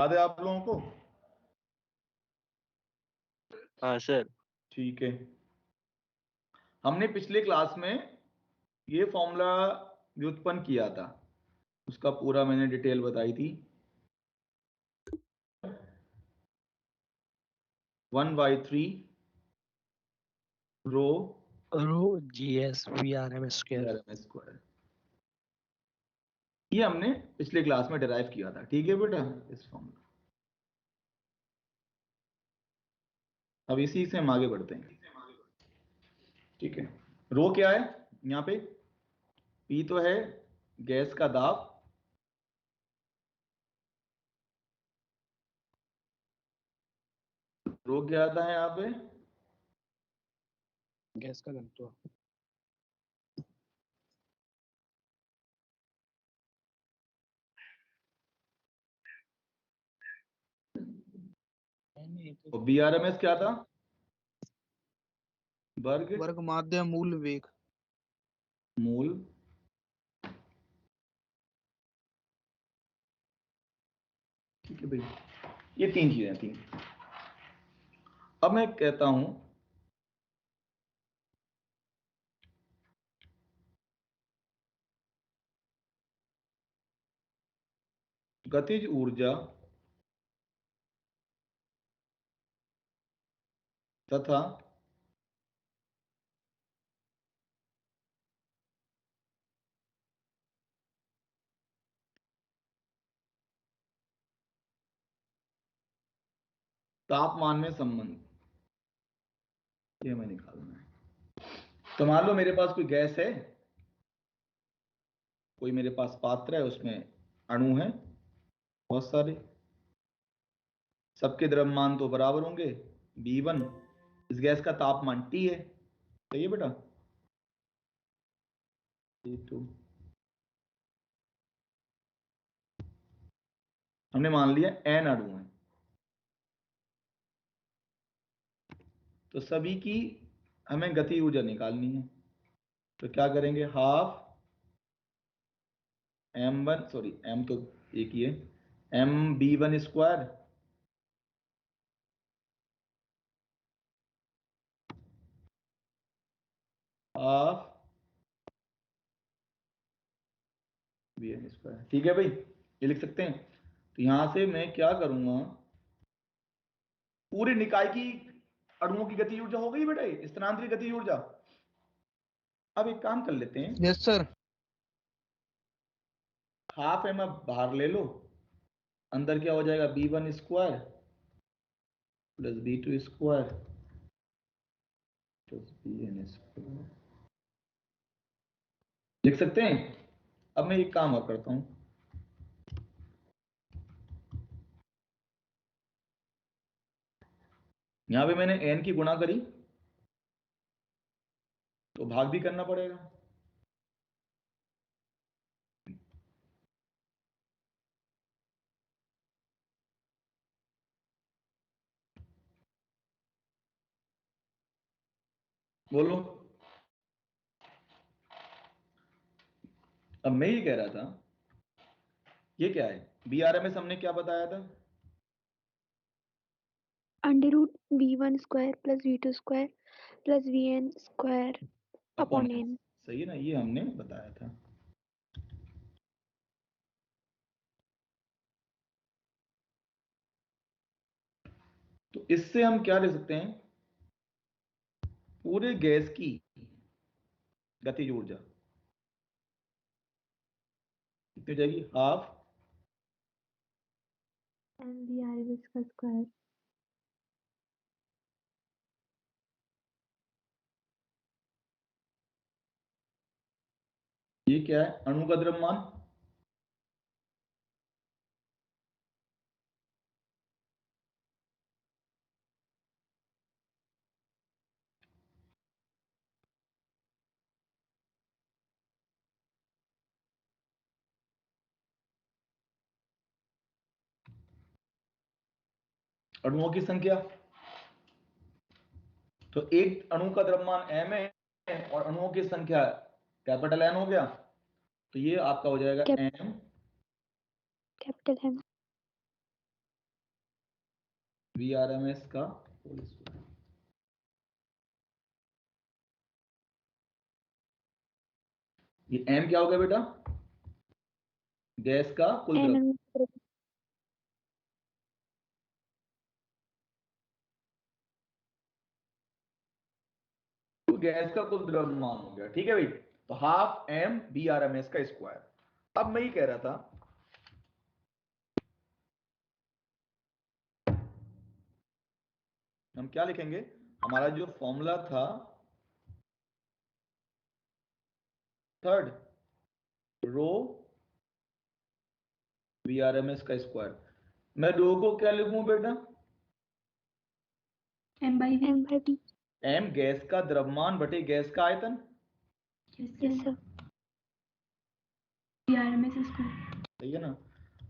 याद है आप लोगों को? हाँ सर। ठीक है। हमने पिछले क्लास में ये फॉर्मूला व्युत्पन्न किया था, उसका पूरा मैंने डिटेल बताई थी। 1/3 रो GS VRM स्क्वायर। स्क्वायर, ये हमने पिछले क्लास में डिराइव किया था। ठीक है बेटा, इस फॉर्मूला। अब इसी से हम आगे बढ़ते हैं। ठीक है, रो क्या है यहाँ पे? पी तो है गैस का दाब, रो क्या आता है यहाँ पे? गैस का घनत्व। और BRMS क्या था? वर्ग माध्य मूल वेग। मूल ठीक है भाई, ये तीन चीजें थी। अब मैं कहता हूं गतिज ऊर्जा तथा तापमान में संबंध, ये हमें निकालना है। तो मान लो मेरे पास कोई गैस है, कोई मेरे पास पात्र है, उसमें अणु है बहुत सारे, सबके द्रव्यमान तो बराबर होंगे V1। इस गैस का तापमान T है, सही है बेटा? T2। हमने मान लिया N अणु है, तो सभी की हमें गति ऊर्जा निकालनी है। तो क्या करेंगे? हाफ M1, सॉरी M तो एक ही है, MB1 square half BN square. ठीक है भाई, ये लिख सकते हैं। तो यहां से मैं क्या करूंगा, पूरे निकाय की अणुओं की गति ऊर्जा हो गई बेटा, स्थानांतरित गति ऊर्जा। अब एक काम कर लेते हैं, यस सर। हाफ एम अब बाहर ले लो, अंदर क्या हो जाएगा? B1 square plus B2 square plus BN square, लिख सकते हैं। अब मैं एक काम और करता हूं, यहां पे मैंने n की गुणा करी, तो भाग भी करना पड़ेगा। बोलो। अब मैं ये कह रहा था, ये क्या है? BRMS हमने क्या बताया था? √V1 square plus V2 square plus VN square upon N। सही है ना, ये हमने बताया था। तो इससे हम क्या ले सकते हैं? पूरे गैस की गतिज ऊर्जा कितनी हो जाएगी? हाफ MVRMS का स्क्वायर। ये क्या है? अणु का द्रव्यमान, अणुओं की संख्या। तो एक अणु का द्रव्यमान m है और अणुओं की संख्या कैपिटल N हो गया, तो ये आपका हो जाएगा m कैपिटल M। VRMS का होल स्क्वायर। ये m क्या हो गया बेटा? गैस का कुल n द्रव्यमान। अणु तो गैस का कुल द्रव्यमान हो गया, ठीक है भाई। तो हाफ m VRMS का स्क्वायर। अब मैं ये कह रहा था, हम क्या लिखेंगे? हमारा जो फॉर्मूला था थर्ड, रो VRMS का स्क्वायर। मैं रो को क्या लिखूं बेटा? m by v। m/v। m gas का द्रव्यमान बटे गैस का आयतन। Yes sir. VRMS square. सही है ना?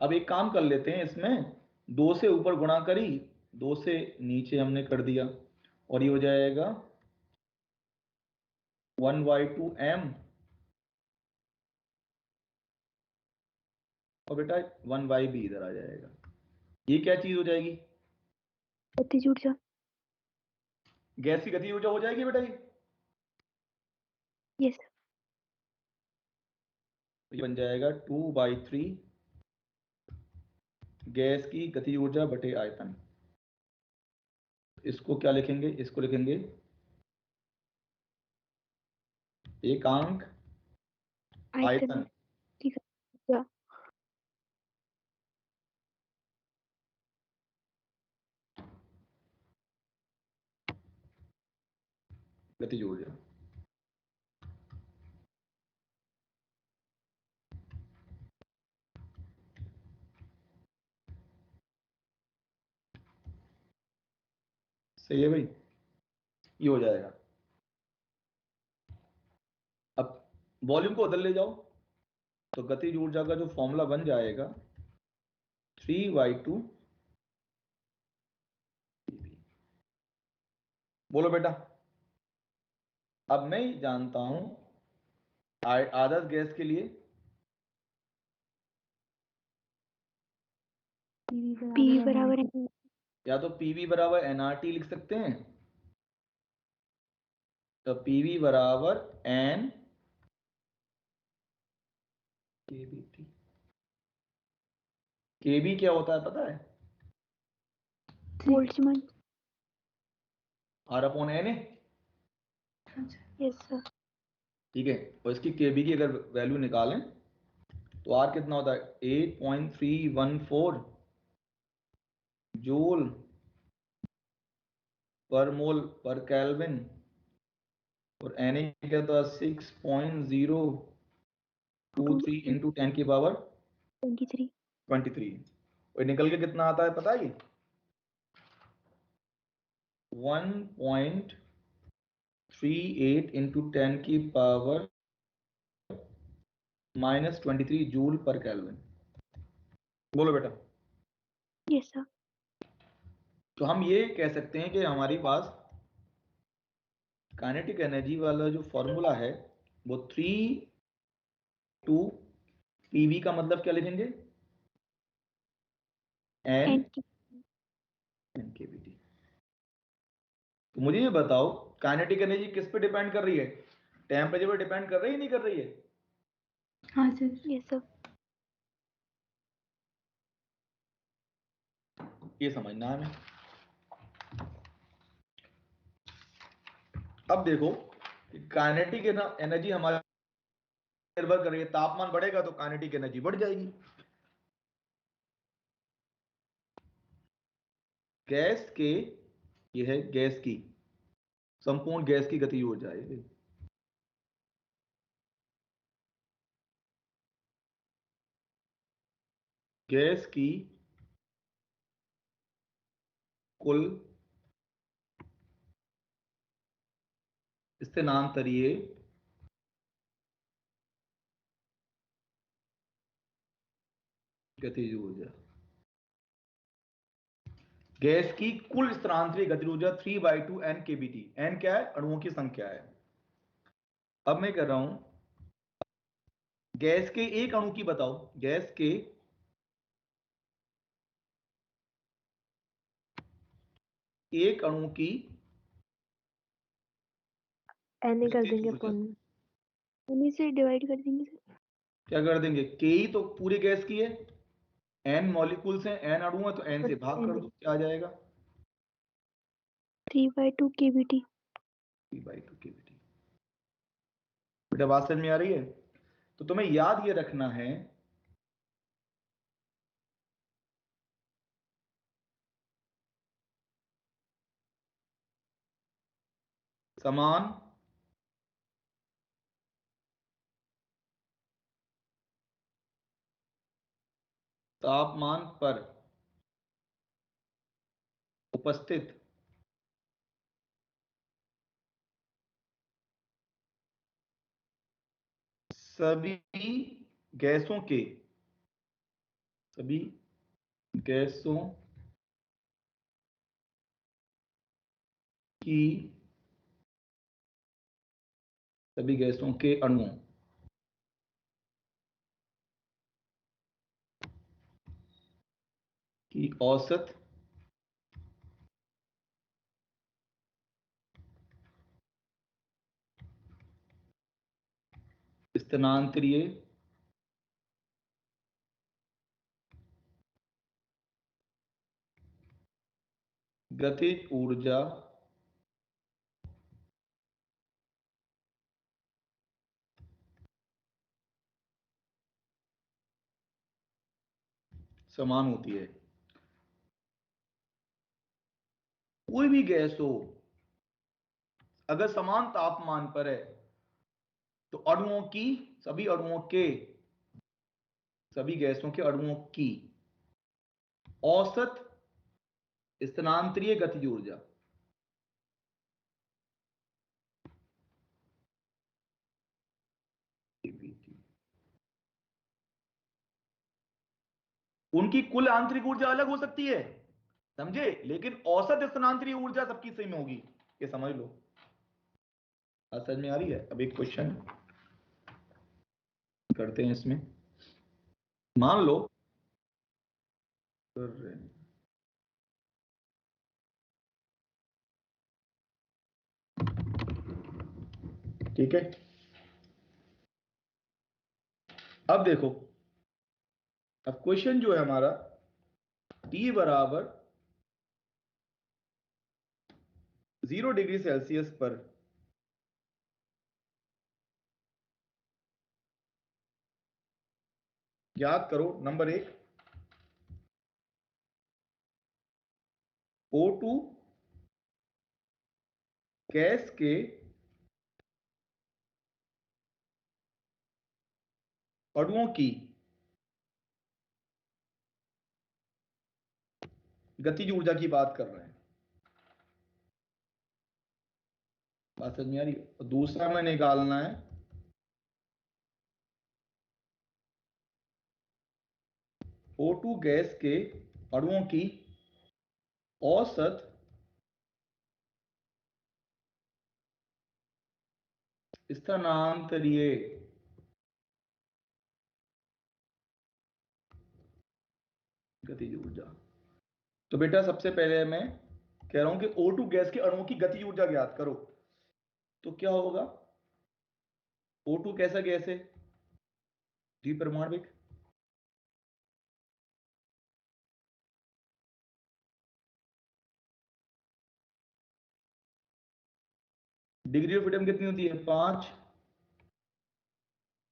अब एक काम कर लेते हैं, इसमें 2 से ऊपर गुणा करी, 2 से नीचे हमने कर दिया, और ये हो जाएगा 1/2 m, और बेटा 1/b इधर आ जाएगा। ये क्या चीज हो जाएगी? गतिज ऊर्जा। गैस की गतिज ऊर्जा हो जाएगी बेटा ये। यस। ये बन जाएगा 2/3 गैस की गतिज ऊर्जा बटे आयतन। इसको क्या लिखेंगे? इसको लिखेंगे एकांक आयतन आयतन की ऊर्जा। गतिज ऊर्जा। सही है भाई, ये हो जाएगा। अब वॉल्यूम को उधर ले जाओ, तो गतिज ऊर्जा का जो फॉर्मूला बन जाएगा 3/2। बोलो बेटा। अब मैं जानता हूं आदर्श गैस के लिए P बराबर है। या तो PV बराबर nRT लिख सकते हैं, तो PV बराबर n KBT। KB क्या होता है पता है? बोल्ट्जमान। R/Na। Yes sir. ठीक है, और इसकी KB की अगर वैल्यू निकालें तो R कितना होता है? 8.314 जूल पर मोल पर केल्विन, और Na क्या था? 6.023 इंटू 10 की पावर 23। 23। और निकल के कितना आता है पता है? 1.38 इंटू 10 की पावर -23 जूल पर केल्विन। बोलो बेटा। Yes sir. तो हम ये कह सकते हैं कि हमारे पास काइनेटिक एनर्जी वाला जो फॉर्मूला है वो 3/2 PV का मतलब क्या लिखेंगे? N KBT। तो मुझे ये बताओ, काइनेटिक एनर्जी किस पे डिपेंड कर रही है? टेम्परेचर पे डिपेंड कर रही है, नहीं कर रही है? हाँ सर। Yes sir. ये समझना है हमें। अब देखो, काइनेटिक एनर्जी हमारे निर्भर कर रही है, तापमान बढ़ेगा तो काइनेटिक एनर्जी बढ़ जाएगी। गैस के, ये है गैस की संपूर्ण गैस की गतिज ऊर्जा है। गैस की कुल स्थानांतरीय गतिज ऊर्जा। गैस की कुल स्थानांतरित गतिज ऊर्जा 3/2 N KBT। N क्या है? अणुओं की संख्या है। अब मैं कर रहा हूं, गैस के एक अणु की बताओ, गैस के एक अणु की एन कर गतिज देंगे ऊर्जा। अपन उन्हीं से डिवाइड कर देंगे सर। क्या कर देंगे, के ही तो पूरे गैस की है, एन मॉलिक्यूल्स हैं, एन अणु है, तो एन से भाग कर दो, क्या आ जाएगा 3/2 kBT। 3/2 kBT। बेटा बात समझ में आ रही है? तो तुम्हें याद ये रखना है समान तापमान पर उपस्थित सभी गैसों के सभी गैसों की सभी गैसों के अणुओं की औसत स्थानांतरीय गतिज ऊर्जा समान होती है। कोई भी गैस हो अगर समान तापमान पर है तो अणुओं की सभी अणुओं के सभी गैसों के अणुओं की औसत स्थानांतरीय गतिज ऊर्जा उनकी कुल आंतरिक ऊर्जा अलग हो सकती है, समझे, लेकिन औसत स्थानांतरीय ऊर्जा सबकी सेम होगी, ये समझ लो। बात समझ में आ रही है? अब एक क्वेश्चन करते हैं इसमें। मान लो कर रहे हैं, ठीक है। अब देखो, अब क्वेश्चन जो है हमारा T बराबर 0 डिग्री सेल्सियस पर ज्ञात करो नंबर 1 O2 गैस के अणुओं की गतिज ऊर्जा की बात कर रहे हैं। बात समझ में आ रही है? और दूसरा में निकालना है O2 गैस के अणुओं की औसत स्थानांतरीय गतिज ऊर्जा। तो बेटा सबसे पहले मैं कह रहा हूं कि O2 गैस के अणुओं की गतिज ऊर्जा ज्ञात करो। तो क्या होगा, O2 कैसा गैस है, द्विपरमाणविक, डिग्री ऑफ फ्रीडम कितनी होती है 5।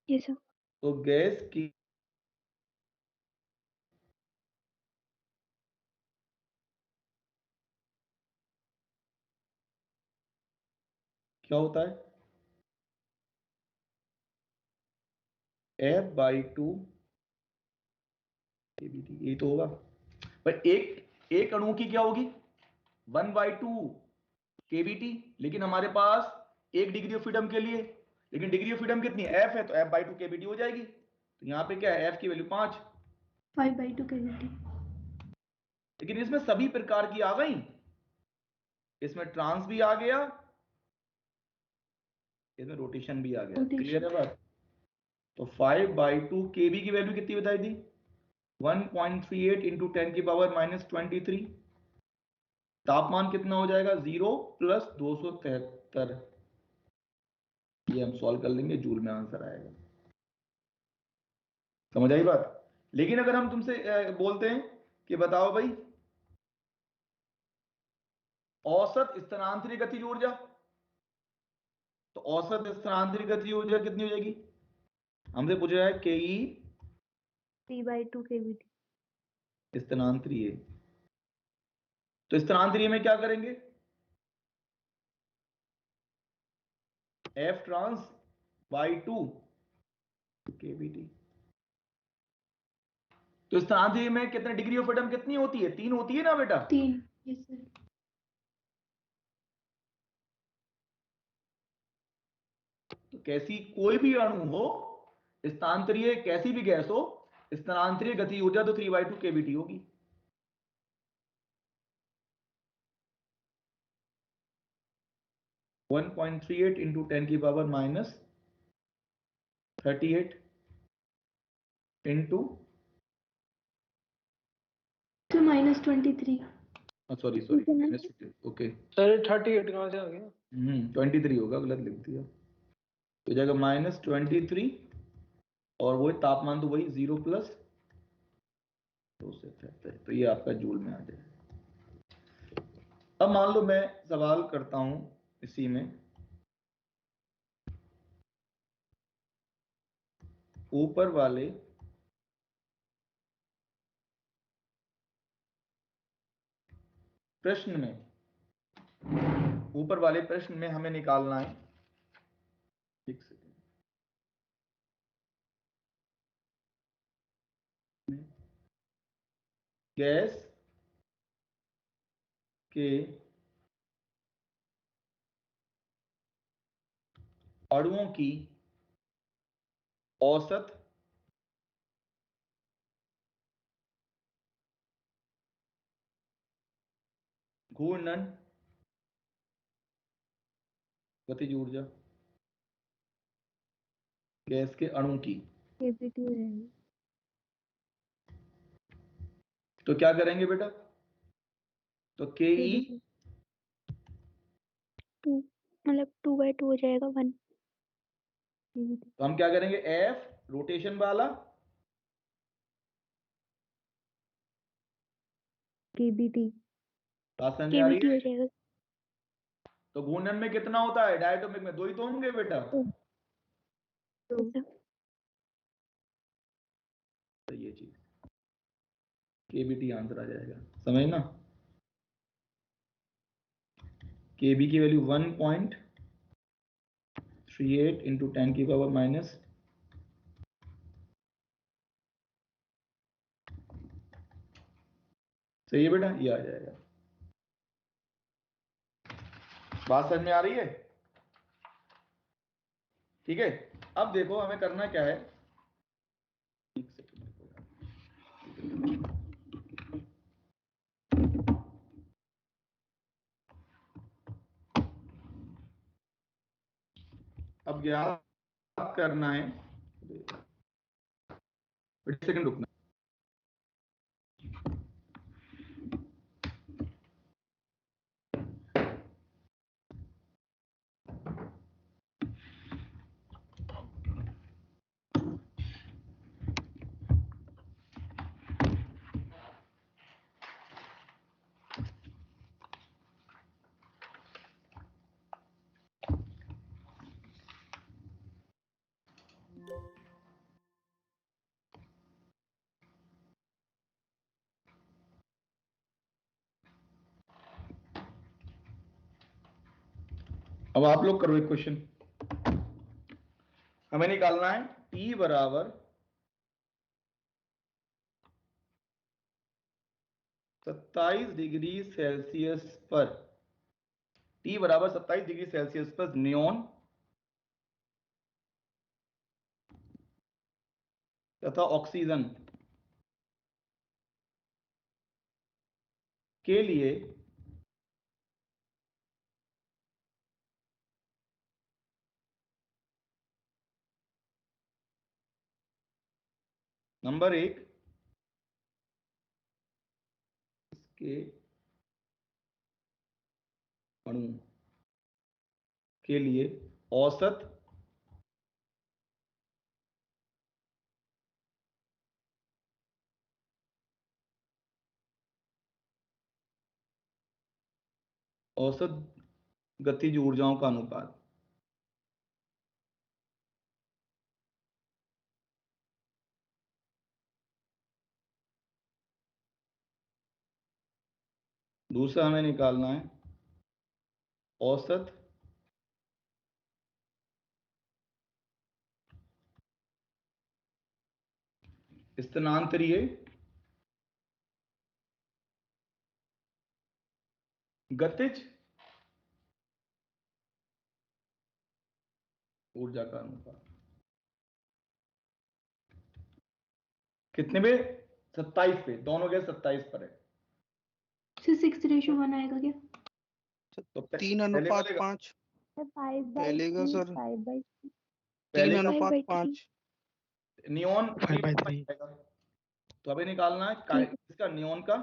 ये सब तो गैस की क्या होता है F/2 kBT, ये तो होगा। पर एक अणु की क्या होगी 1/2 kBT, लेकिन हमारे पास 1 डिग्री ऑफ फ्रीडम के लिए, लेकिन डिग्री ऑफ फ्रीडम कितनी है F है, तो F/2 kBT हो जाएगी। तो यहाँ पे क्या है, F की वैल्यू 5, 5/2 kBT। लेकिन इसमें सभी प्रकार की आ गई, इसमें ट्रांस भी आ गया, इसमें रोटेशन भी आ गया। Rotation। क्लियर है बात? तो 5/2 kb की वैल्यू कितनी बताई थी 1.38 इंटू 10 की पावर -23, तापमान कितना हो जाएगा 0 प्लस 273। ये हम सॉल्व कर लेंगे, जूल में आंसर आएगा। समझ आई बात? लेकिन अगर हम तुमसे बोलते हैं कि बताओ भाई औसत स्थानांतरित गतिज ऊर्जा, तो औसत स्थानांतरित गतिज ऊर्जा कितनी हो जाएगी? हमसे पूछ रहा है के ई 3/2 kVt। स्थानांतरीय, तो स्थानांतरीय में क्या करेंगे? F trans by 2 KVT. तो स्थानांतरीय में कितने डिग्री ऑफ फ्रीडम कितनी होती है? 3 होती है ना बेटा? 3। Yes sir. तो कैसी कोई भी अणु हो, स्थानांतरीय कैसी भी गैस हो, स्थानांतरीय गति ऊर्जा तो 3/2 केवीटी होगी। (1.38 इंटू 10⁻38 इंटू तो -23। सॉरी ओके सर 38 कहाँ से आ गया? 23 होगा, गलत लिख दिया। तो जाएगा -23, और वो तापमान तो वही 0 प्लस 273, तो ये आपका जूल में आ जाएगा। अब मान लो मैं सवाल करता हूं इसी में, ऊपर वाले प्रश्न में हमें निकालना है, एक सेकेंड, गैस के अणुओं की औसत घूर्णन गतिज ऊर्जा गैस के अणु की, केवीटी हो जाएगी। तो क्या करेंगे बेटा? तो के ई केवीटी 2 मतलब 2/2 हो जाएगा 1। केवीटी तो हम क्या करेंगे? एफ रोटेशन वाला केवीटी बात समझ में आ रही केवीटी है? हो जाएगा। तो घूर्णन में कितना होता है? डायटोमिक में 2 ही तो होंगे बेटा। तो तो ये चीज केबीटी आंसर आ जाएगा, समझ ना? केबी की वैल्यू 1.38 इंटू 10⁻⁻, सही है बेटा, ये आ जाएगा। बात समझ में आ रही है? ठीक है, अब देखो हमें करना क्या है। एक सेकंड, अब याद करना है, एक सेकंड रुकना। अब आप लोग करो एक क्वेश्चन। हमें निकालना है T बराबर 27 डिग्री सेल्सियस पर, T बराबर 27 डिग्री सेल्सियस पर नियोन तथा ऑक्सीजन के लिए नंबर 1 इसके अणु के लिए औसत गतिज ऊर्जाओं का अनुपात। दूसरा हमें निकालना है औसत स्थानांतरीय गतिज ऊर्जा का अनुपात। कितने पे? 27 पे, दोनों के 27 पर है। 6:1 आएगा क्या? तो 3:5 पहलेगा सर। 3:5 नियोन 5/3 तो अभी निकालना है इसका नियोन का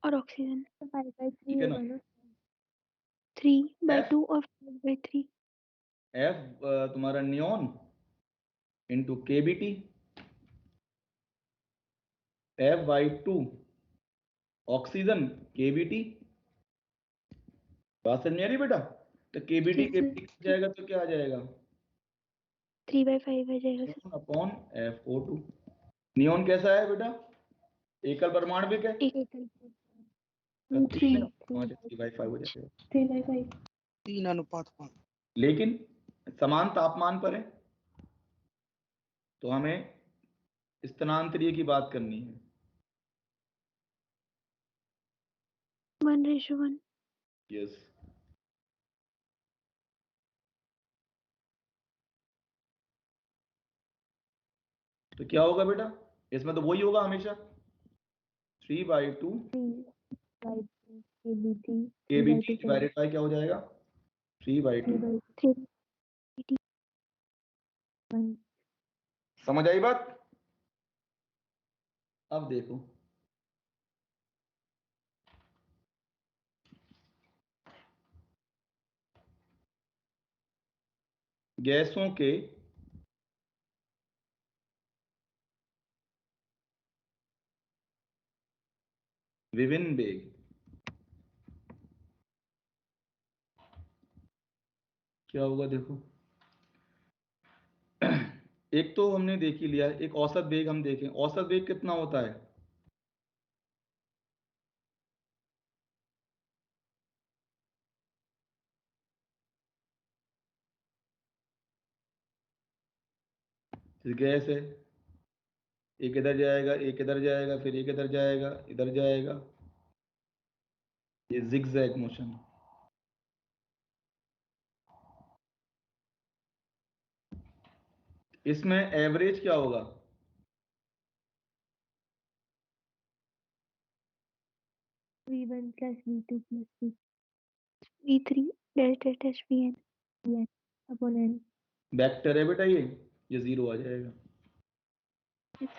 और ऑक्सीजन 5/3 ठीक है ना? होगा ना? 3/2 और 5/3। एफ तुम्हारा neon into KBT, F/2 oxygen KBT. बात समझ में आ रही बेटा? तो केबीटी ठीक है। के जाएगा तो क्या आ जाएगा? 3/5 आ जाएगा sir. Neon upon FO2। Neon कैसा है बेटा? एकल परमाणविक है। एक तो 3 3/5 हो जाएगा। 3/5। 3:5 लेकिन समान तापमान पर है, तो हमें स्थानांतरीय की बात करनी है। 1:1। यस। तो क्या होगा बेटा? इसमें तो वही होगा हमेशा 3/2 KBT केबीटी डिवाइडेड बाय क्या हो जाएगा? 3/2। 3/2। समझ आई बात? अब देखो, गैसों के विभिन्न वेग क्या होगा देखो। एक तो हमने देख ही लिया, एक औसत वेग हम देखें। औसत वेग कितना होता है? गैस है, एक इधर जाएगा, एक इधर जाएगा, फिर एक इधर जाएगा, इधर जाएगा, ये जिगजैग मोशन। इसमें एवरेज क्या होगा? V1 plus V2 plus V3 dash dash dash VN। V upon N। Vector है बेटा, ये जीरो आ जाएगा।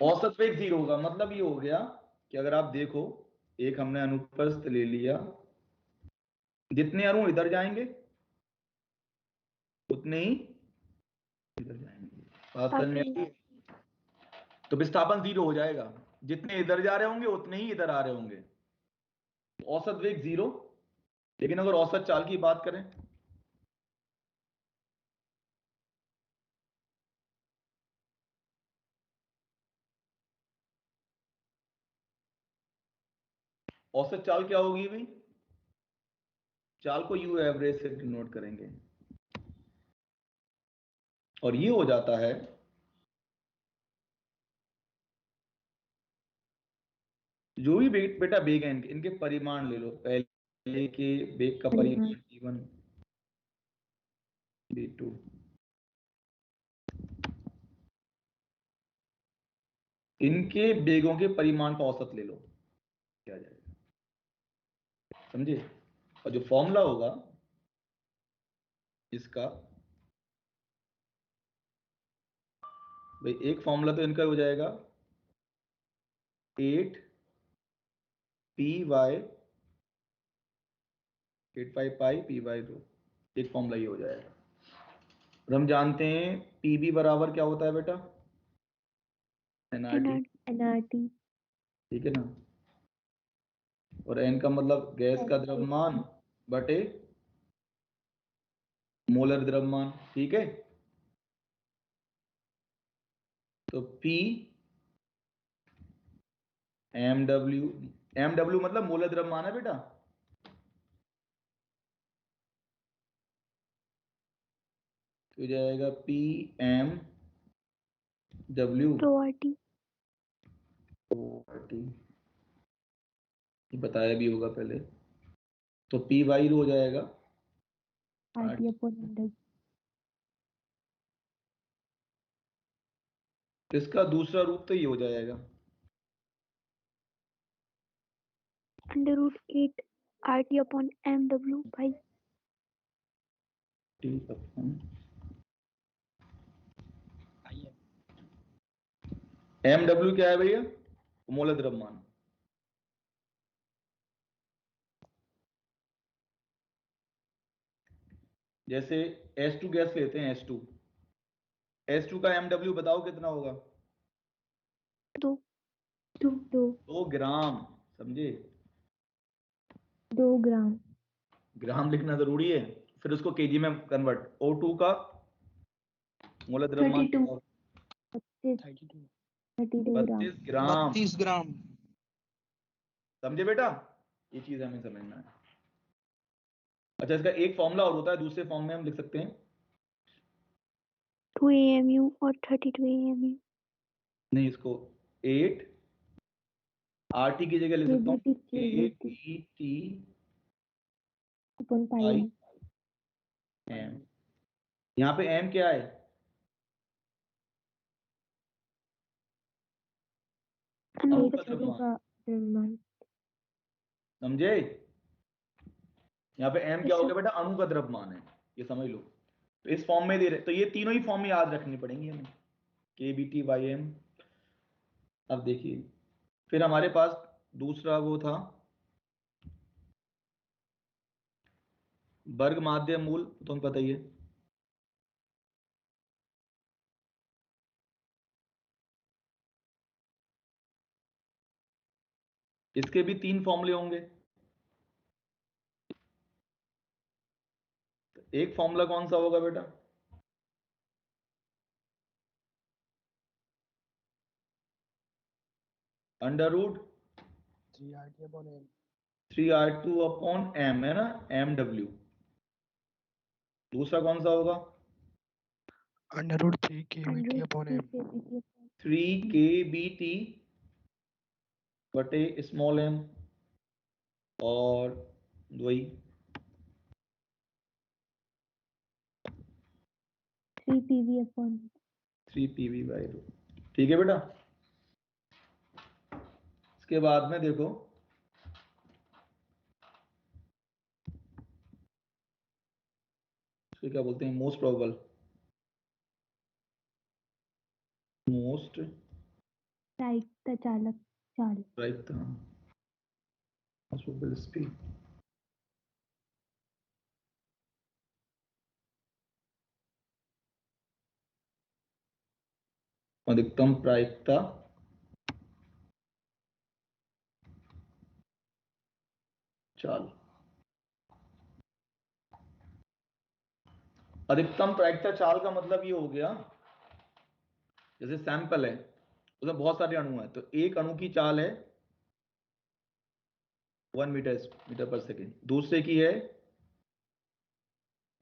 औसत वेग जीरो होगा, मतलब ये हो गया कि अगर आप देखो, एक हमने अनुप्रस्थ ले लिया, जितने अणु इधर जाएंगे उतने ही इधर जाएंगे। बात समझ में आई? तो विस्थापन जीरो हो जाएगा, जितने इधर जा रहे होंगे उतने ही इधर आ रहे होंगे। औसत वेग जीरो। लेकिन अगर औसत चाल की बात करें, औसत चाल क्या होगी भाई? चाल को यू एवरेज से डिनोट करेंगे, और ये हो जाता है जो भी बेटा वेग है, इनके परिमाण ले लो। पहले के वेग का परिमाण v1 v2, इनके वेगों के परिमाण का औसत ले लो, क्या जाएगा? समझे? और जो फॉर्मूला होगा इसका, भाई एक फॉर्मूला तो इनका हो जाएगा 8 P Y 85 pi P by 2, एक फॉर्मूला ये हो जाएगा। और हम जानते हैं पीबी बराबर क्या होता है बेटा, एनआरटी, एनआरटी ठीक है ना। और एन का मतलब गैस का द्रव्यमान बटे मोलर द्रव्यमान, ठीक है। तो P एम डब्ल्यू मतलब मोलर द्रव्यमान है बेटा। तो जाएगा P एम डब्ल्यू RT ये बताया भी होगा पहले। तो P वाई हो जाएगा आरटी अपॉन एनडब्ल्यू। इसका दूसरा रूप तो ये हो जाएगा √8 RT upon MW by T upon M W क्या है भैया, मोलर द्रव्यमान। जैसे H2 गैस लेते हैं, H2 का एम डब्ल्यू बताओ कितना होगा, 2 2 ग्राम, समझे। 2 ग्राम। ग्राम लिखना जरूरी है, फिर उसको केजी में कन्वर्ट। O2 का मोलर द्रव्यमान 32 ग्राम। 32 ग्राम, 32 ग्राम। समझे बेटा, ये चीज हमें समझना है। अच्छा, इसका एक फॉर्मूला और होता है, दूसरे फॉर्म में हम लिख सकते हैं 2 AMU और 32 AMU। नहीं, इसको 8 RT की जगह लिख सकता हूँ KBT upon pi I M. M. यहाँ पे एम क्या है, अणु अणु का द्रव्यमान, का द्रव्यमान। समझे। यहाँ पे एम क्या हो अच्छा गया बेटा, अणु का द्रव्यमान है, ये समझ लो। तो इस फॉर्म में दे रहे, तो ये तीनों ही फॉर्म याद रखनी पड़ेंगी हमें, KBT बाई एम। अब देखिए, फिर हमारे पास दूसरा वो था वर्ग माध्य मूल, तुम्हें पता ही है। इसके भी 3 फॉर्मूले होंगे। एक फॉर्मूला कौन सा होगा बेटा, under root 3R2 upon M, है ना, एम डब्ल्यू। दूसरा कौन सा होगा, √3 KBT upon M। 3KBT बटे स्मॉल एम, और वही 3 PV upon 3PV by rho, ठीक है बेटा। इसके बाद में देखो, इसको क्या बोलते हैं, मोस्ट प्रोबेबल प्रायिकता चालक चाल। Right speed. अधिकतम प्रायिकता चाल। अधिकतम प्रायिकता चाल का मतलब ये हो गया, जैसे सैंपल है, उसमें बहुत सारे अणु हैं, तो एक अणु की चाल है 1 मीटर पर सेकेंड, दूसरे की है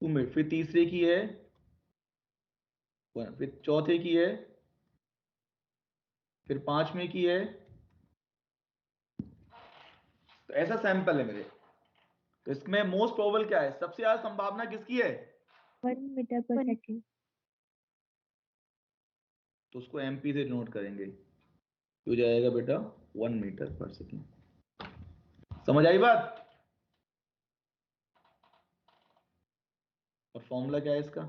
2 मीटर, फिर तीसरे की है 1, फिर चौथे की है, फिर पांचवें की है। तो ऐसा सैंपल है मेरे। तो इसमें मोस्ट प्रोबेबल क्या है, सबसे ज्यादा संभावना किसकी है, 1 मीटर पर सेकेंड। तो उसको एमपी से नोट करेंगे, हो जाएगा बेटा 1 मीटर पर सेकेंड। समझ आई बात। और फॉर्मूला क्या है इसका,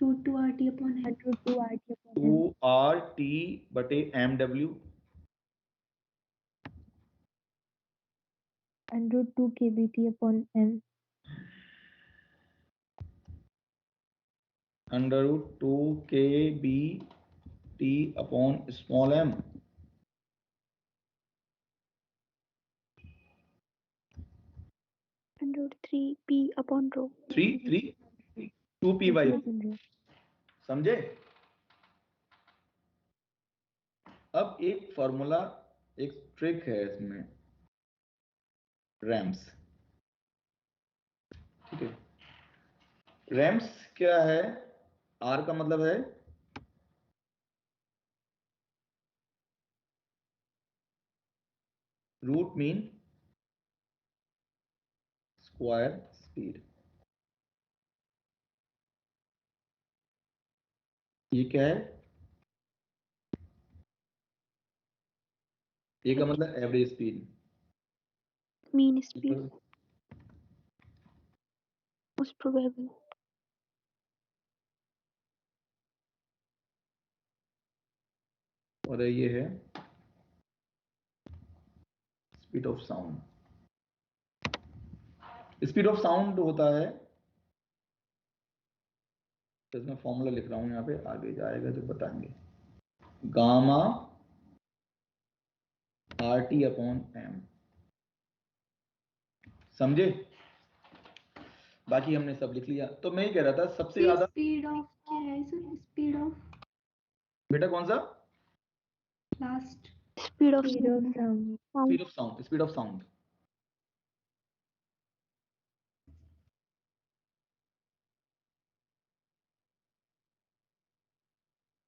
√2 RT/m. टू आर टी बटे M W √2 kBT/m. √2 K B T upon small M. √3 P/ρ. 2 P/. P/ρ. समझे? अब एक फॉर्मूला, एक ट्रिक है इसमें, रैम्स। ठीक है, रैम्स क्या है? आर का मतलब है रूट मीन स्क्वायर स्पीड। ये क्या है? ये का मतलब average speed, Mean speed. Most probable. और ये है speed of sound. Speed of sound होता है, इसमें फॉर्मूला लिख रहा हूं यहाँ पे, आगे जाएगा तो बताएंगे, gamma R T upon M. समझे? बाकी हमने सब लिख लिया। तो मैं ही कह रहा था सबसे ज्यादा स्पीड ऑफ क्या है सर? स्पीड ऑफ बेटा कौन सा? Last Speed of Speed of sound. Speed of sound. Speed of sound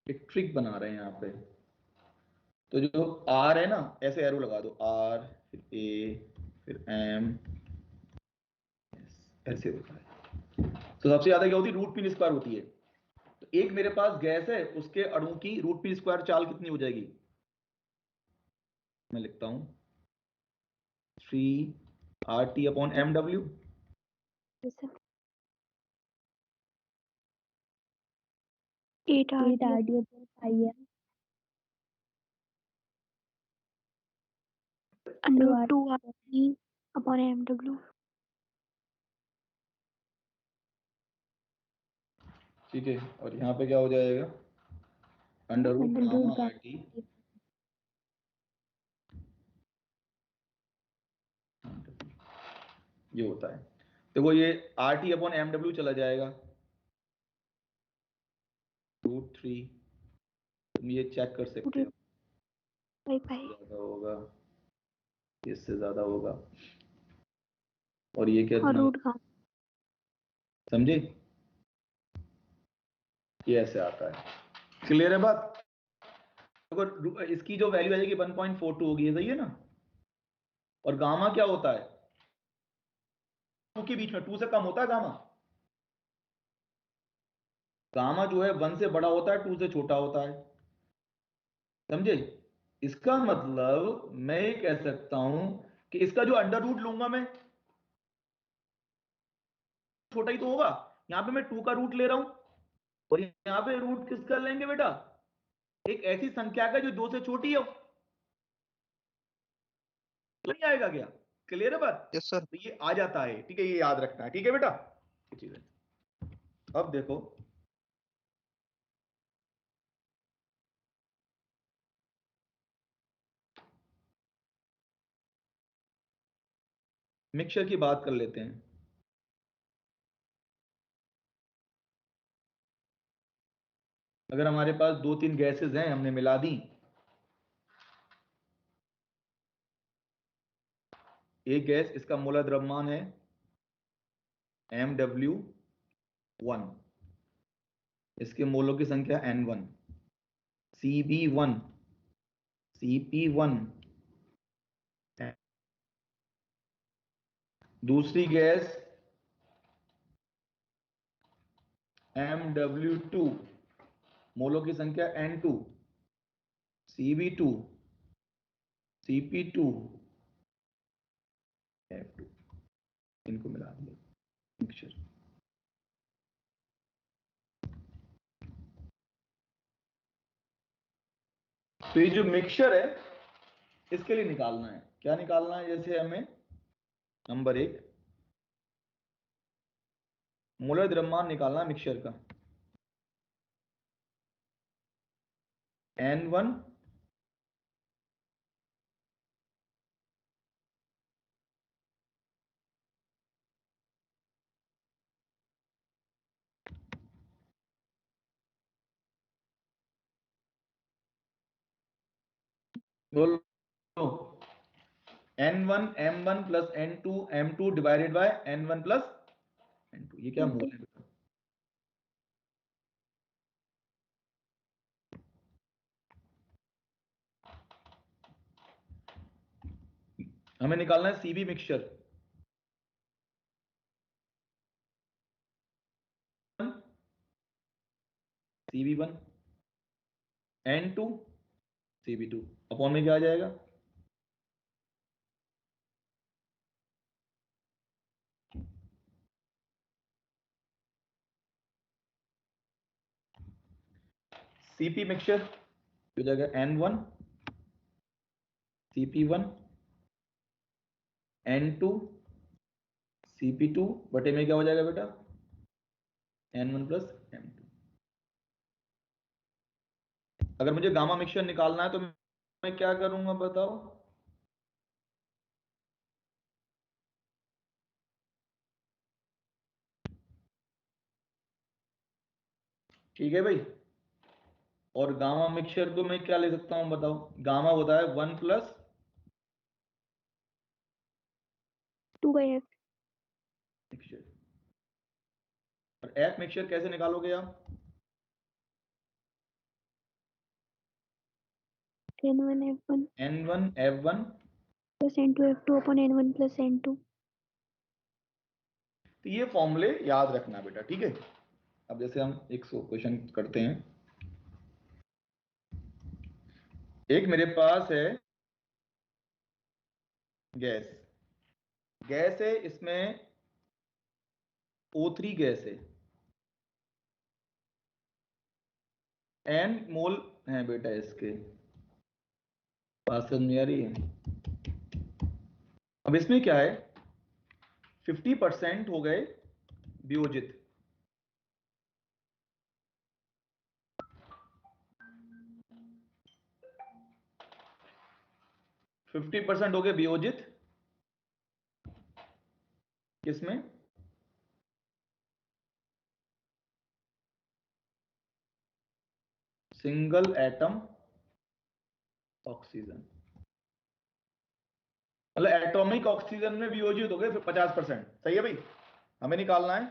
एक ट्रिक बना रहे हैं यहाँ पे। तो जो आर है ना, ऐसे एरो लगा दो, आर फिर ए फिर एम, ऐसे होता है। तो सबसे ज्यादा क्या होती है? रूट मीन स्क्वायर होती है। तो एक मेरे पास गैस है, उसके अणु की रूट मीन स्क्वायर चाल कितनी हो जाएगी? मैं लिखता हूं 3 RT/mw। 8 8 RT. RT/m. √2 RT/mw. ठीक है, और यहाँ पे क्या हो जाएगा? Under root gamma R T. ये होता है। देखो ये RT/mw चला जाएगा √3। तुम ये चेक कर सकते हो, Bye. ज्यादा होगा, इससे ज्यादा होगा, और ये क्या और इतना? Root gamma. समझे? ये ऐसे आता है। क्लियर है बात? अगर इसकी जो वैल्यू आ जाएगी 1.42 होगी, सही है ना? और गामा क्या होता है? 2 के बीच में, 2 से कम होता है गामा। गामा जो है 1 से बड़ा होता है, 2 से छोटा होता है। समझे? इसका मतलब मैं ये कह सकता हूं कि इसका जो अंडर रूट लूंगा मैं, छोटा ही तो होगा। यहां पे मैं 2 का रूट ले रहा हूं, और यहां पे रूट किसका लेंगे बेटा? एक ऐसी संख्या का जो 2 से छोटी हो। तो नहीं आएगा क्या? क्लियर है बात? Yes sir. तो ये आ जाता है, ठीक है, ये याद रखना है, ठीक है बेटा? ठीक है, अब देखो मिक्सचर की बात कर लेते हैं। अगर हमारे पास 2-3 गैसेस हैं, हमने मिला दी, एक गैस, इसका मोलर द्रव्यमान है MW1, इसके मोलों की संख्या N1, CB1, CP1। दूसरी गैस MW2, मोलों की संख्या N2, CB2, CP2, F2। इनको मिला दिया मिक्सचर। तो ये जो मिक्सचर है इसके लिए निकालना है, क्या निकालना है? जैसे हमें नंबर 1 मोलर द्रव्यमान निकालना है मिक्सचर का, N1 बोलो, N1 M1 plus N2 M2 divided by N1 plus N2, ये क्या मोल है बेटा? हमें निकालना है CB mixture, CB1 N2 CB2 upon में क्या आ जाएगा? CP मिक्सचर हो जाएगा N1 CP1 N2 CP2 बटे में क्या हो जाएगा बेटा? N1 plus M2। अगर मुझे गामा मिक्सचर निकालना है तो मैं क्या करूंगा बताओ? ठीक है भाई, और गामा मिक्सचर को मैं क्या ले सकता हूं बताओ? गामा होता है 1 प्लस 2/f। मिक्सचर, और एफ मिक्सचर कैसे निकालोगे आप? N1 F1 N1 F1 plus N2 F2 upon N1 plus N2। तो ये फॉर्मूले याद रखना बेटा, ठीक है? अब जैसे हम एक क्वेश्चन करते हैं, एक मेरे पास है गैस, गैस है, इसमें O3 गैस है, N मोल है बेटा इसके, बात समझ में आ रही है? अब इसमें क्या है, 50% हो गए वियोजित, हो गए वियोजित किसमें? सिंगल एटम ऑक्सीजन, मतलब एटॉमिक ऑक्सीजन में वियोजित हो गए 50%। सही है भाई, हमें निकालना है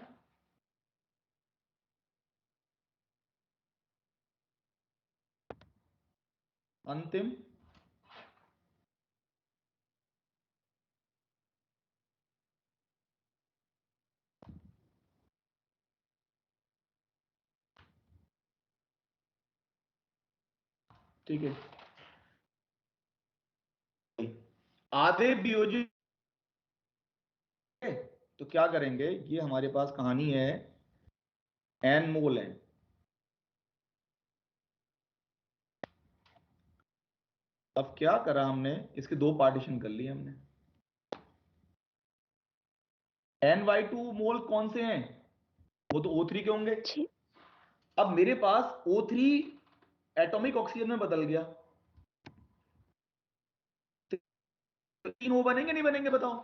अंतिम ठीक है, आधे वियोजित, तो क्या करेंगे, ये हमारे पास कहानी है, N मोल है, अब क्या करा हमने, इसके दो पार्टीशन कर लिए हमने। N/2 मोल कौन से हैं? वो तो O3 के होंगे। अब मेरे पास O3 एटॉमिक ऑक्सीजन में बदल गया, तो 3 O बनेंगे नहीं बनेंगे बताओ?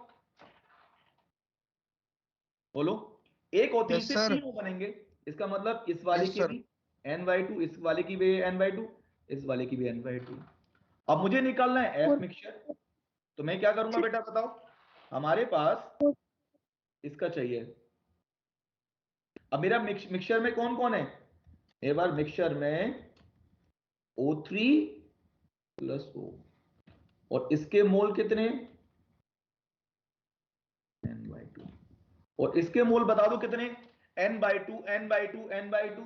बोलो, एक O3 यस से सर, 3 O बनेंगे, इसका मतलब इस वाले यस के सर। भी N/2, इस वाले की भी N/2, इस वाले की भी N/2। अब मुझे निकालना है F मिक्सचर, तो मैं क्या करूंगा बेटा बताओ? हमारे पास इसका चाहिए, अब मेरा मिक्सचर में कौन कौन है? एक बार मिक्सचर में O3 प्लस O, और इसके मोल कितने? N/2, और इसके मोल बता दो कितने? N/2 N/2 N/2।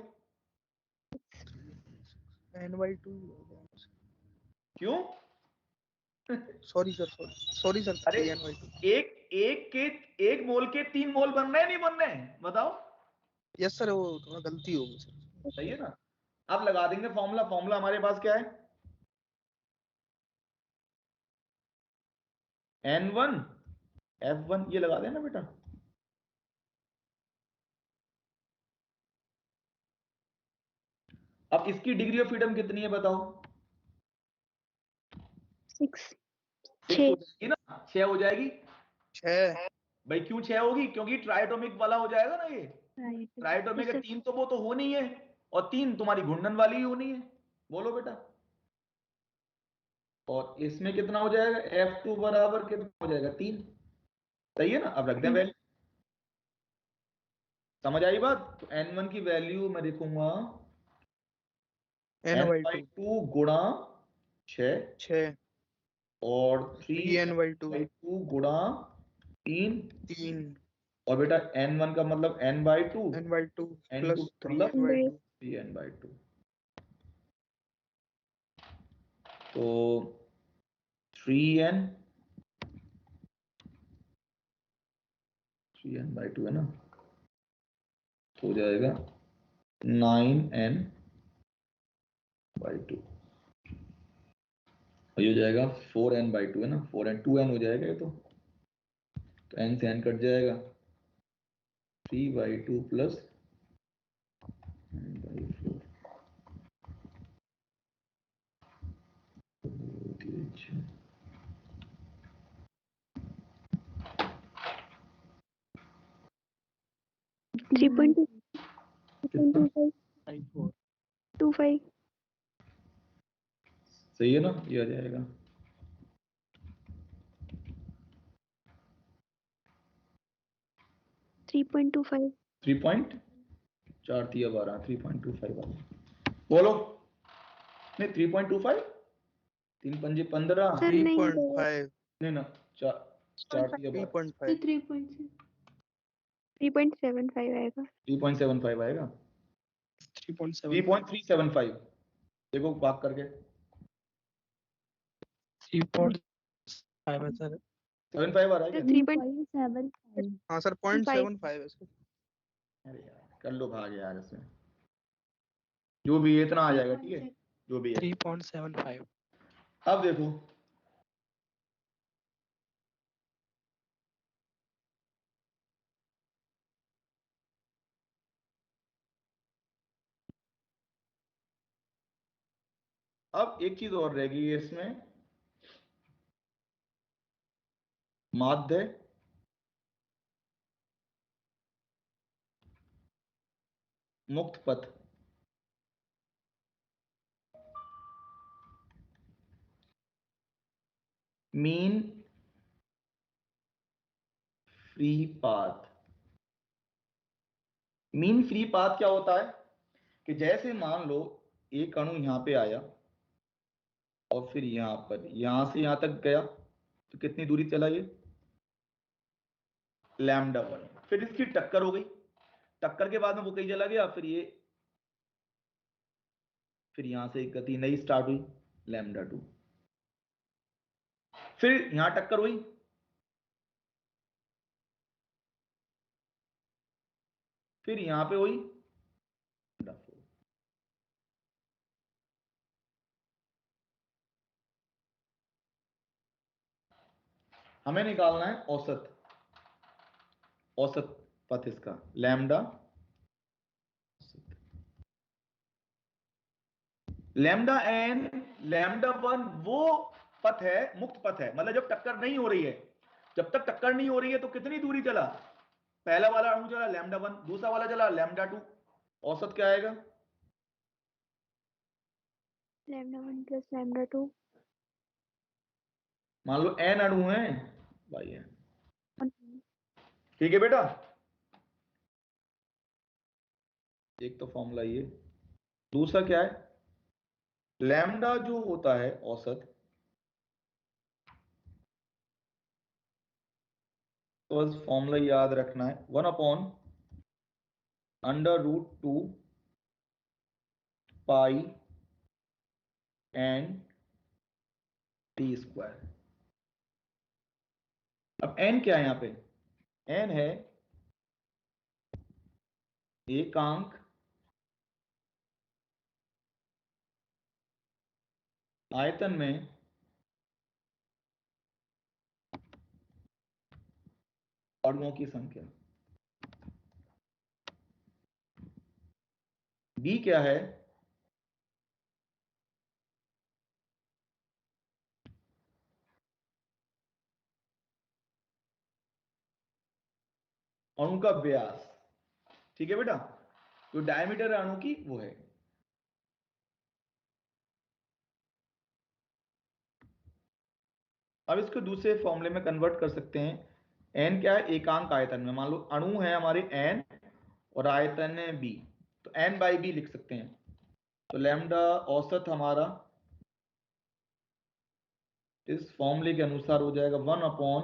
N/2। क्यों? सॉरी सर, सॉरी सर, अरे 3N/2। एक मोल के 3 मोल बन रहे हैं नहीं बन रहे हैं बताओ? यस सर, वो थोड़ा गलती हो गई सर। सही है ना? अब लगा देंगे फॉर्मूला, फॉर्मूला हमारे पास क्या है? N1 F1 ये लगा देना बेटा। अब इसकी डिग्री ऑफ फ्रीडम कितनी है बताओ? 6 6 6 हो जाएगी ना, 6 हो जाएगी। 6 भाई क्यों 6 होगी? क्योंकि ट्राइटोमिक वाला हो जाएगा ना ये। राइट ट्राइटोमिक सर 3 तो वो तो होनी है, और 3 तुम्हारी घूर्णन वाली ही होनी है। बोलो बेटा। और इसमें कितना हो जाएगा? F2 बराबर कितना हो जाएगा? 3। सही है ना? अब रख दें वैल्यू। समझ आई बात? तो N1 की वैल्यू मैं लिखूंगा N/2 N/2 गुणा 6 6 और 3N/2 3N/2 गुणा 3। 3 और बेटा N1 का मतलब N/2, N/2 N2 plus का मतलब 3N/2 3N/2। तो 3N/2 है ना, तो हो जाएगा 9N/2। और ये हो जाएगा 4N/2 है ना, 4N 2N हो जाएगा ये तो N से N कट जाएगा। 3/2 प्लस N/4। 3.2 कितना? 2.25 25 सही है ना? ये आ जाएगा 3.25 3.4 थी, अब आ रहा 3.25 आ रहा। बोलो। नहीं 3.25, 3 पंजे 15। सर नहीं 3.5 नहीं ना, 4 4 थी, अब 3.5 तो 3.6 3.75 आएगा 3.75 आएगा। 3.75 3.375 देखो भाग करके। 3.5 है सर। 75 आ रहा है सर क्या? 3.75 हाँ सर 0.75 है सर। अरे यार कर लो भाग यार इसमें, जो भी है इतना आ जाएगा, ठीक है 3.6 जो भी है। 3.75 अब देखो अब एक चीज और रहेगी इसमें, माध्य मुक्त पथ। Mean free path. Mean free path क्या होता है कि जैसे मान लो एक अणु यहां पे आया और फिर यहां पर, यहां से यहां तक गया, तो कितनी दूरी चला ये? λ1। फिर इसकी टक्कर हो गई, टक्कर के बाद में वो कहीं चला गया, फिर यहां से एक गति नई स्टार्ट हुई λ2। फिर यहां टक्कर हुई, फिर यहां पे हुई λ4। हमें निकालना है औसत, औसत पथ इसका लैम्डा। λn λ1 वो पथ है, मुक्त पथ है, मतलब जब टक्कर नहीं हो रही है। जब तक टक्कर नहीं हो रही है तो कितनी दूरी चला? पहला वाला अणु चला λ1, दूसरा वाला चला λ2। औसत क्या आएगा? λ1 plus λ2 मान लो n अणु है भाई n, on ठीक है बेटा। एक तो फॉर्मूला ये, दूसरा क्या है? लैम्डा जो होता है औसत, तो बस फॉर्मूला याद रखना है, 1/√2 पाई एन टी स्क्वायर। अब n क्या है यहाँ पे? n है एकांक आयतन में अणुओं की संख्या। बी क्या है? अणु का व्यास। ठीक है बेटा, जो डायमीटर है अणु की वो है। अब इसको दूसरे फॉर्मूले में कन्वर्ट कर सकते हैं। एन क्या है? एकांक आयतन में। मान लो अणु है हमारे एन और आयतन है बी, तो एन बाई बी लिख सकते हैं। तो लैम्डा औसत हमारा इस फॉर्मूले के अनुसार हो जाएगा 1 अपॉन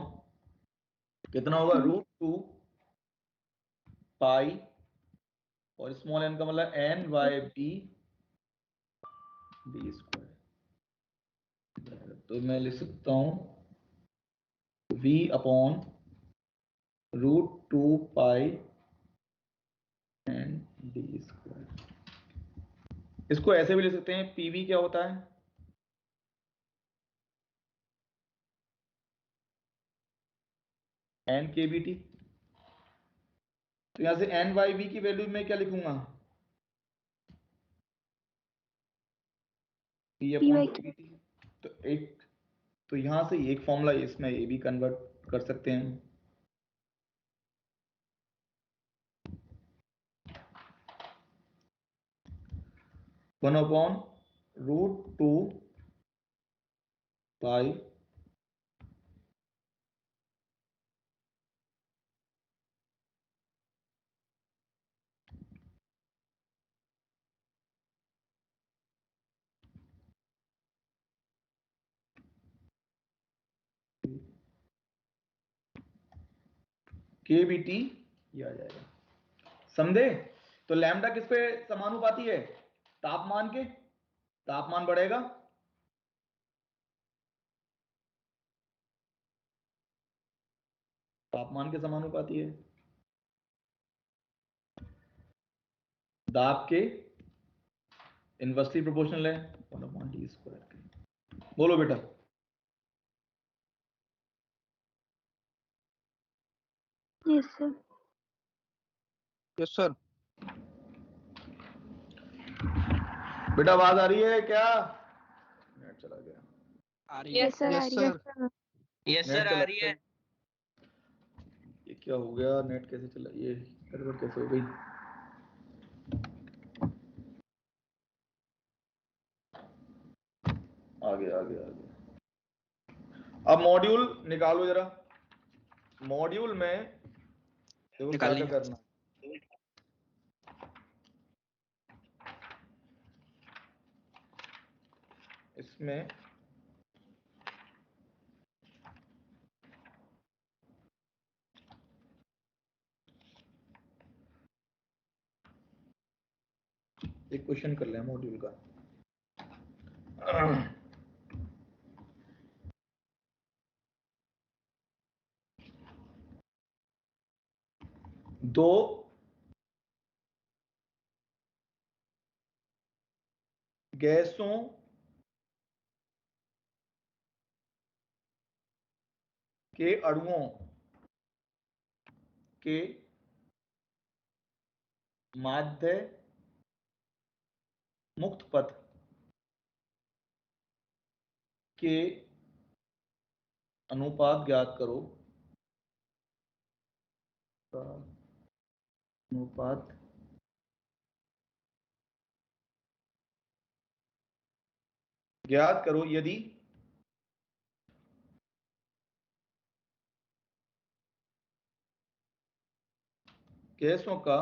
कितना होगा? √2 पाई, और स्मॉल एन का मतलब N by B D square. तो मैं लिख सकता हूं v upon √2 pi N D square. इसको ऐसे भी लिख सकते हैं, पीवी क्या होता है? एन के बी टी। तो यहां से एन बाई बी की वैल्यू में क्या लिखूंगा? पी अपॉन के बी टी। तो यहां से एक फॉर्मूला इसमें ये भी कन्वर्ट कर सकते हैं। वन अपॉन √2 पाई के बी टी ये आ जाएगा। समझे? तो लैम्डा किस पे समानुपाती है? तापमान के। तापमान बढ़ेगा, तापमान के समानुपाती है। दाब के इनवर्सली प्रोपोर्शनल है 1 अपॉन डी स्क्वायर। बोलो बेटा। Yes, sir. Yes sir. बेटा आवाज आ रही है क्या? नेट चला गया। आ रही है। Yes, sir. Yes Ari. Sir. Yes नेट सर आ चला रही है। ये क्या हो गया? नेट कैसे चला? ये गड़बड़ कैसे हो गई? आगे आगे आगे। अब मॉड्यूल निकालो जरा। मॉड्यूल में देखो क्या क्या निकालिए। करना। इसमें एक क्वेश्चन कर लें मॉड्यूल का। दो गैसों के अणुओं के माध्य मुक्त पथ के अनुपात ज्ञात करो। अनुपात ज्ञात करो यदि गैसों का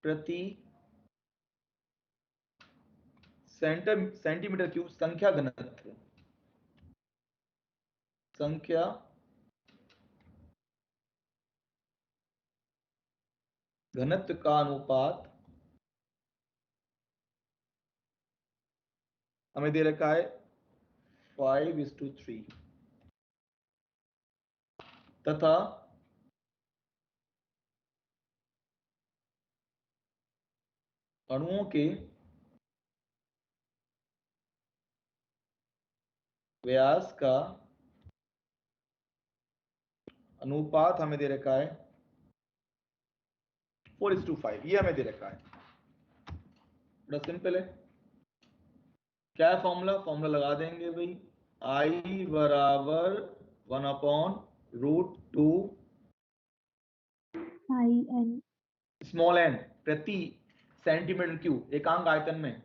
प्रति सेंटीमीटर क्यूब संख्या घनत्व का अनुपात हमें दे रखा है 5:3 तथा अणुओं के व्यास का अनुपात हमें दे रखा है 4:5, ये हमें दे रखा है। बड़ा सिंपल है। क्या है फॉर्मूला? फॉर्मूला लगा देंगे भाई, I बराबर 1/√2 I N स्मॉल n प्रति सेंटीमीटर क्यूब एकांक आयतन में,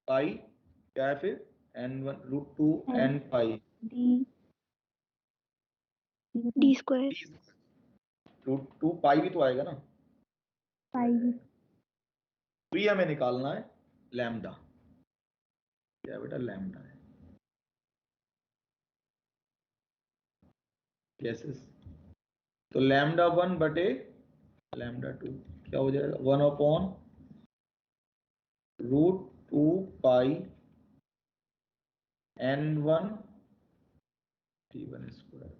पाई क्या है फिर n1√2 n पाई D D square. √2 पाई भी तो आएगा ना। pi तो ये हमें निकालना है लैम्डा। क्या बेटा? लैम्डा है। कैसे? तो λ1 बटे λ2 क्या हो जाएगा? 1/√2 पाई n1 t1 square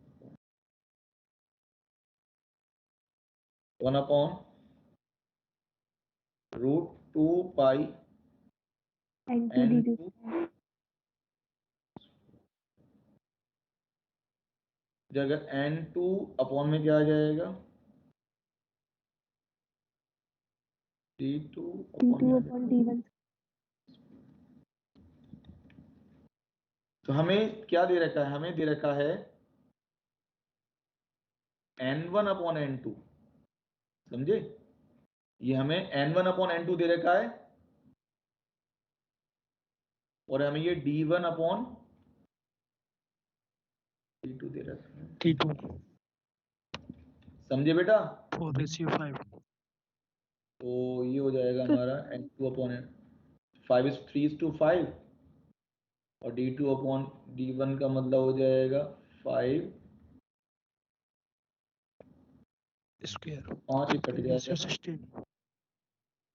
1/√2 pi and 2 D n2 जगह n2 अपॉन में क्या आ जाएगा? t2 D2 upon D1 तो हमें क्या दे रखा है? हमें दे रखा है n1 अपॉन n2, समझे? ये हमें n1 अपॉन n2 दे रखा है और हमें ये d1 अपॉन d2 दे रखा है। T2 समझे बेटा? 4:5. तो ये हो जाएगा हमारा n2 अपॉन 5:3:5 और d2 अपॉन d1 का मतलब हो जाएगा 5, Square. 5 कट जाएगा 16.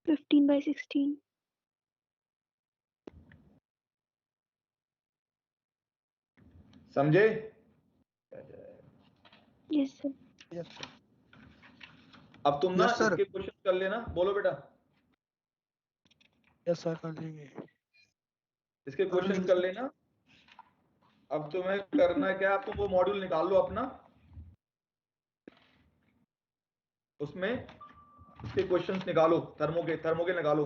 15/16. समझे? Yes, sir. Yes, sir. अब तुम ना Yes, sir. इसके क्वेश्चन कर लेना। बोलो बेटा। Yes sir, कर लेंगे। इसके क्वेश्चन कर लेना। अब तुम्हें करना क्या है? तुम वो मॉड्यूल निकाल लो अपना, उसमें इसके क्वेश्चंस निकालो, थर्मो के निकालो।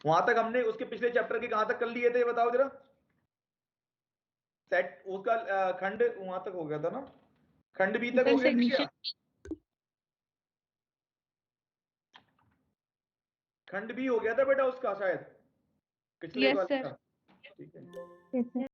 वहां तक हमने उसके पिछले चैप्टर के कहां तक कर लिए थे बताओ जरा। सेट उसका खंड वहां तक हो गया था ना, खंड बी तक हो गया था क्या? खंड बी हो गया था बेटा उसका शायद, पिछले Yes, वाले sir. का। ठीक है। yes sir